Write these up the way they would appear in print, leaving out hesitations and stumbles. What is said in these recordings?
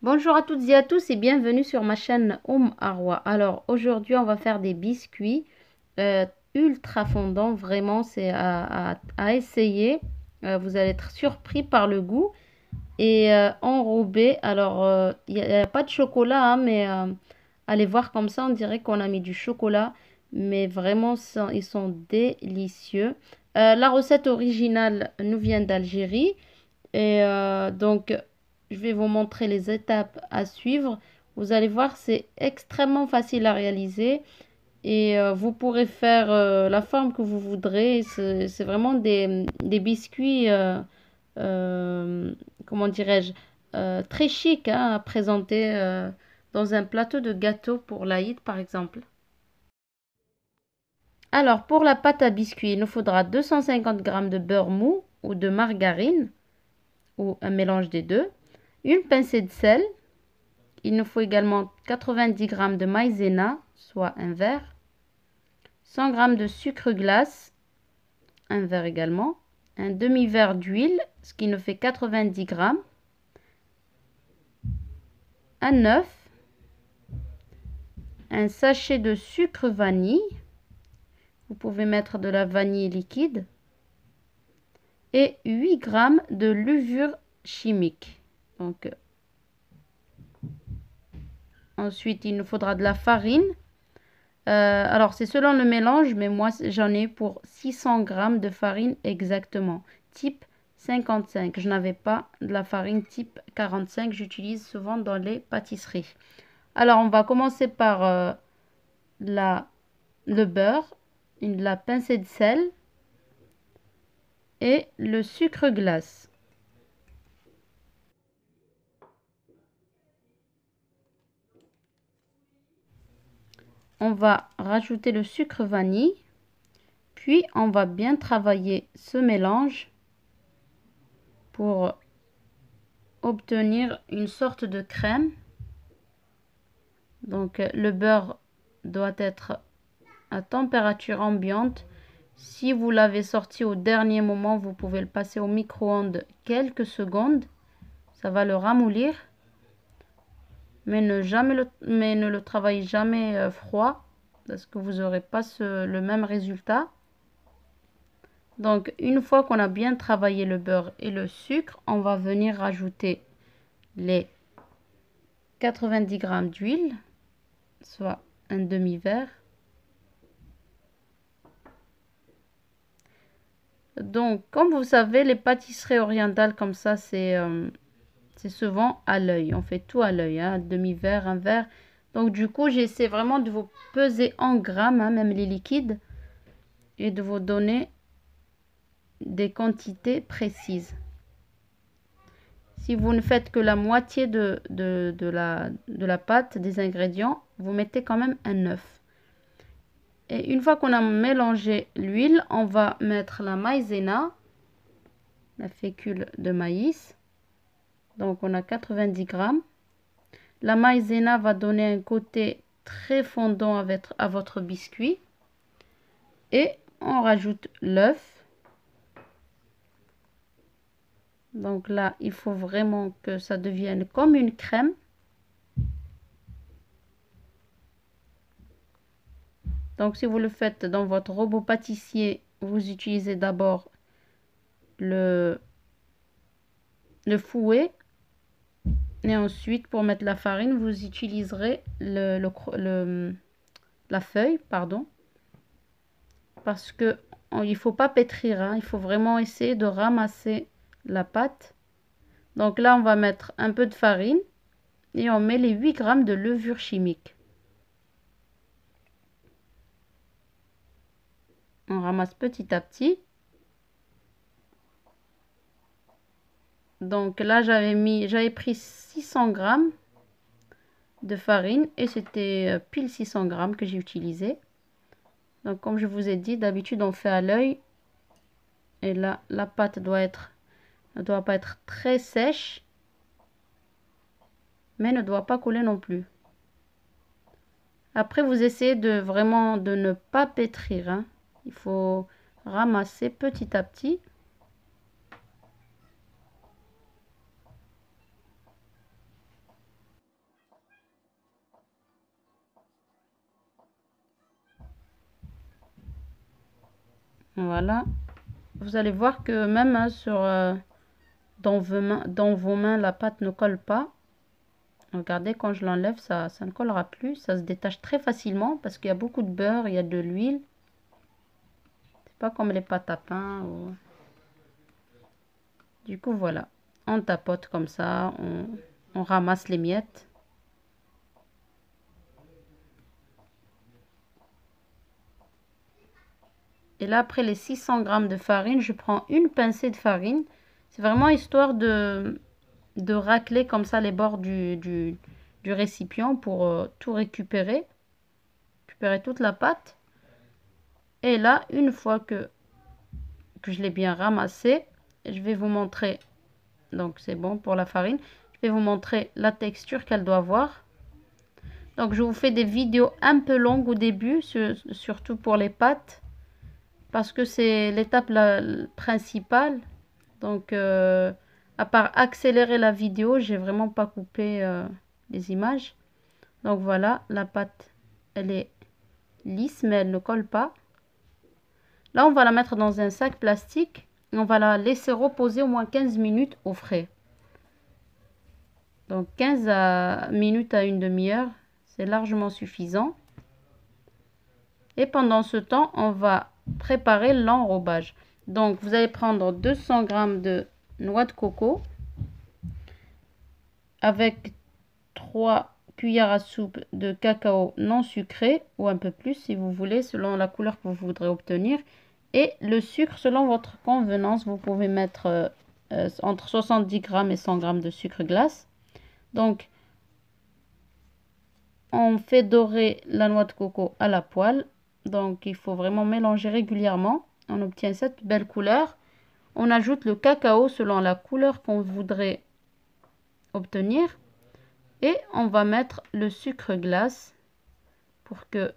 Bonjour à toutes et à tous et bienvenue sur ma chaîne Arwa. Alors aujourd'hui on va faire des biscuits euh, ultra fondants, vraiment c'est à essayer. Vous allez être surpris par le goût et enrobé. Alors il n'y a pas de chocolat hein, mais allez voir comme ça on dirait qu'on a mis du chocolat. Mais vraiment ils sont délicieux. La recette originale nous vient d'Algérie. Et donc, je vais vous montrer les étapes à suivre. Vous allez voir, c'est extrêmement facile à réaliser et vous pourrez faire la forme que vous voudrez. C'est vraiment des biscuits, comment dirais-je, très chic hein, à présenter dans un plateau de gâteau pour l'Aïd, par exemple. Alors, pour la pâte à biscuits, il nous faudra 250 g de beurre mou ou de margarine ou un mélange des deux. Une pincée de sel. Il nous faut également 90 g de maïzena, soit un verre. 100 g de sucre glace, un verre également. Un demi-verre d'huile, ce qui nous fait 90 g. Un œuf. Un sachet de sucre vanille. Vous pouvez mettre de la vanille liquide. Et 8 g de levure chimique. Donc, ensuite, il nous faudra de la farine. Alors, c'est selon le mélange, mais moi, j'en ai pour 600 g de farine exactement. Type 55. Je n'avais pas de la farine type 45. J'utilise souvent dans les pâtisseries. Alors, on va commencer par le beurre, la pincée de sel et le sucre glace. On va rajouter le sucre vanille. Puis, on va bien travailler ce mélange pour obtenir une sorte de crème. Donc le beurre doit être à température ambiante. Si vous l'avez sorti au dernier moment, vous pouvez le passer au micro-ondes quelques secondes. Ça va le ramollir. Mais ne le travaillez jamais froid parce que vous n'aurez pas le même résultat. Donc une fois qu'on a bien travaillé le beurre et le sucre, on va venir rajouter les 90 g d'huile, soit un demi-verre. Donc, comme vous savez, les pâtisseries orientales comme ça, c'est souvent à l'œil. On fait tout à l'œil, hein, demi-verre, un verre. Donc, du coup, j'essaie vraiment de vous peser en grammes, hein, même les liquides, et de vous donner des quantités précises. Si vous ne faites que la moitié de la pâte, des ingrédients, vous mettez quand même un œuf. Et une fois qu'on a mélangé l'huile, on va mettre la maïzena, la fécule de maïs. Donc on a 90 g. La maïzena va donner un côté très fondant à votre biscuit. Et on rajoute l'œuf. Donc là, il faut vraiment que ça devienne comme une crème. Donc si vous le faites dans votre robot pâtissier, vous utilisez d'abord le fouet. Et ensuite, pour mettre la farine, vous utiliserez la feuille, pardon. Parce que il faut pas pétrir, hein, il faut vraiment essayer de ramasser la pâte. Donc là, on va mettre un peu de farine et on met les 8 g de levure chimique. On ramasse petit à petit. Donc là, j'avais pris 600 g de farine et c'était pile 600 g que j'ai utilisé. Donc comme je vous ai dit, d'habitude on fait à l'œil. Et là, la pâte ne doit pas être très sèche, mais ne doit pas couler non plus. Après, vous essayez vraiment de ne pas pétrir, hein. Il faut ramasser petit à petit. Voilà. Vous allez voir que même hein, dans vos mains, la pâte ne colle pas. Regardez, quand je l'enlève, ça ne collera plus. Ça se détache très facilement parce qu'il y a beaucoup de beurre, il y a de l'huile. C'est pas comme les pâtes à pain. Du coup, voilà. On tapote comme ça, on ramasse les miettes. Et là, après les 600 g de farine, je prends une pincée de farine. C'est vraiment histoire de racler comme ça les bords du récipient pour tout récupérer toute la pâte. Et là, une fois que je l'ai bien ramassé, je vais vous montrer. Donc c'est bon pour la farine. Je vais vous montrer la texture qu'elle doit avoir. Donc je vous fais des vidéos un peu longues au début, surtout pour les pâtes, parce que c'est l'étape principale. Donc à part accélérer la vidéo, j'ai vraiment pas coupé les images. Donc voilà, la pâte, elle est lisse, mais elle ne colle pas. Là, on va la mettre dans un sac plastique et on va la laisser reposer au moins 15 minutes au frais. Donc 15 minutes à une demi-heure, c'est largement suffisant. Et pendant ce temps, on va préparer l'enrobage. Donc vous allez prendre 200 g de noix de coco avec 3 cuillères à soupe de cacao non sucré ou un peu plus si vous voulez, selon la couleur que vous voudrez obtenir. Et le sucre selon votre convenance, vous pouvez mettre entre 70 g et 100 g de sucre glace. Donc on fait dorer la noix de coco à la poêle. Donc il faut vraiment mélanger régulièrement. On obtient cette belle couleur. On ajoute le cacao selon la couleur qu'on voudrait obtenir. Et on va mettre le sucre glace pour que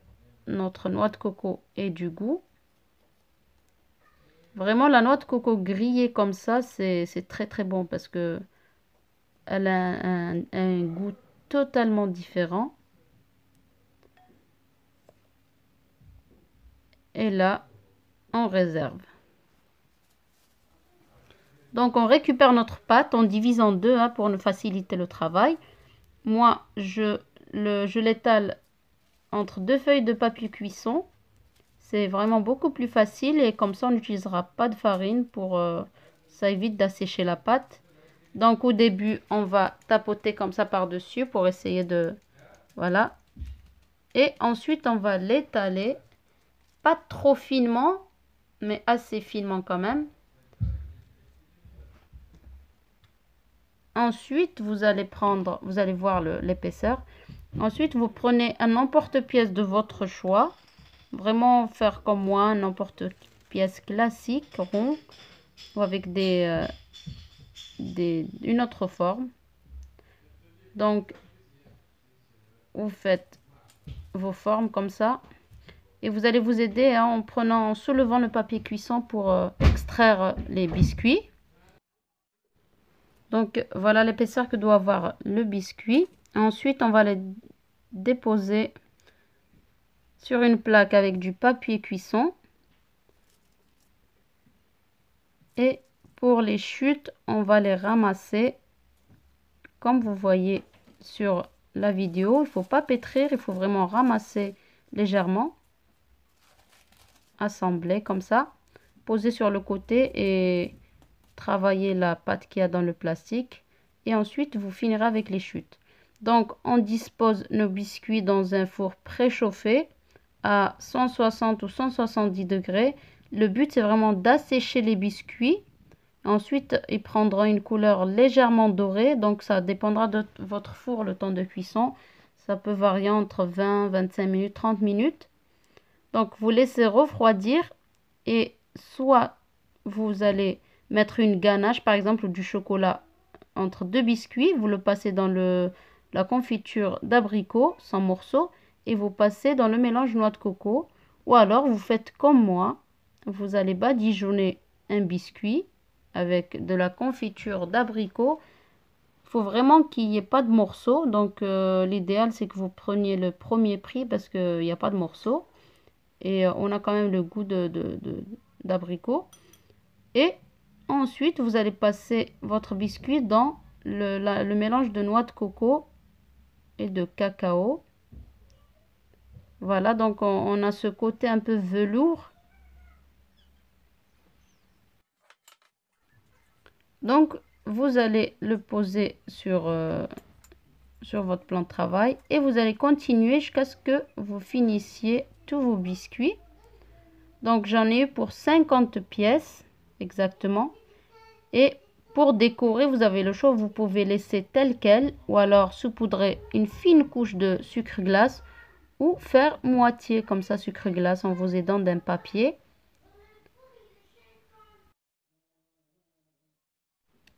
notre noix de coco ait du goût. Vraiment, la noix de coco grillée comme ça, c'est très très bon parce que elle a un goût totalement différent. Et là, on réserve. Donc, on récupère notre pâte, on divise en deux hein, pour nous faciliter le travail. Moi, je l'étale entre deux feuilles de papier cuisson. C'est vraiment beaucoup plus facile et comme ça, on n'utilisera pas de farine pour... ça évite d'assécher la pâte. Donc, au début, on va tapoter comme ça par-dessus pour essayer de... Voilà. Et ensuite, on va l'étaler. Pas trop finement, mais assez finement quand même. Ensuite, vous allez voir l'épaisseur. Ensuite, vous prenez un emporte-pièce de votre choix. Vraiment faire comme moi, un emporte-pièce classique, rond, ou avec une autre forme. Donc, vous faites vos formes comme ça. Et vous allez vous aider hein, en soulevant le papier cuisson pour extraire les biscuits. Donc voilà l'épaisseur que doit avoir le biscuit. Ensuite, on va les déposer sur une plaque avec du papier cuisson. Et pour les chutes, on va les ramasser comme vous voyez sur la vidéo. Il ne faut pas pétrir, il faut vraiment ramasser légèrement. Assembler comme ça. Poser sur le côté et travailler la pâte qu'il y a dans le plastique. Et ensuite, vous finirez avec les chutes. Donc, on dispose nos biscuits dans un four préchauffé à 160 ou 170 degrés. Le but, c'est vraiment d'assécher les biscuits. Ensuite, ils prendront une couleur légèrement dorée. Donc, ça dépendra de votre four, le temps de cuisson. Ça peut varier entre 20, 25 minutes, 30 minutes. Donc, vous laissez refroidir et soit vous allez mettre une ganache, par exemple, du chocolat entre deux biscuits. Vous le passez dans la confiture d'abricot sans morceaux et vous passez dans le mélange noix de coco. Ou alors, vous faites comme moi. Vous allez badigeonner un biscuit avec de la confiture d'abricot. Il faut vraiment qu'il n'y ait pas de morceaux. Donc, l'idéal, c'est que vous preniez le premier prix parce qu'il n'y a pas de morceaux. Et on a quand même le goût d'abricot. Et ensuite, vous allez passer votre biscuit dans le mélange de noix de coco et de cacao. Voilà, donc on a ce côté un peu velours. Donc, vous allez le poser sur votre plan de travail et vous allez continuer jusqu'à ce que vous finissiez tous vos biscuits. Donc, j'en ai eu pour 50 pièces exactement. Et pour décorer, vous avez le choix, vous pouvez laisser tel quel ou alors saupoudrer une fine couche de sucre glace ou faire moitié comme ça sucre glace en vous aidant d'un papier.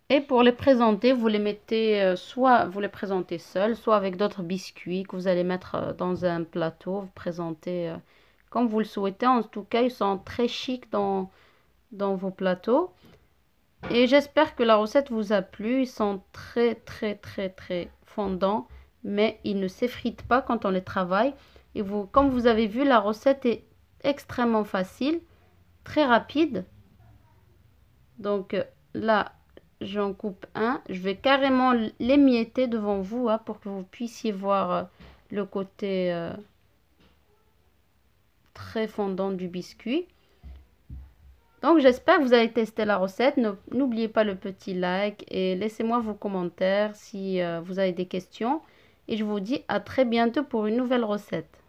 Et pour les présenter, vous les mettez, soit vous les présentez seuls, soit avec d'autres biscuits que vous allez mettre dans un plateau. Vous présentez comme vous le souhaitez. En tout cas, ils sont très chics dans vos plateaux. Et j'espère que la recette vous a plu. Ils sont très fondants, mais ils ne s'effritent pas quand on les travaille. Et vous, comme vous avez vu, la recette est extrêmement facile, très rapide. Donc là, j'en coupe un. Je vais carrément l'émietter devant vous pour que vous puissiez voir le côté très fondant du biscuit. Donc j'espère que vous allez tester la recette. N'oubliez pas le petit like et laissez-moi vos commentaires si vous avez des questions. Et je vous dis à très bientôt pour une nouvelle recette.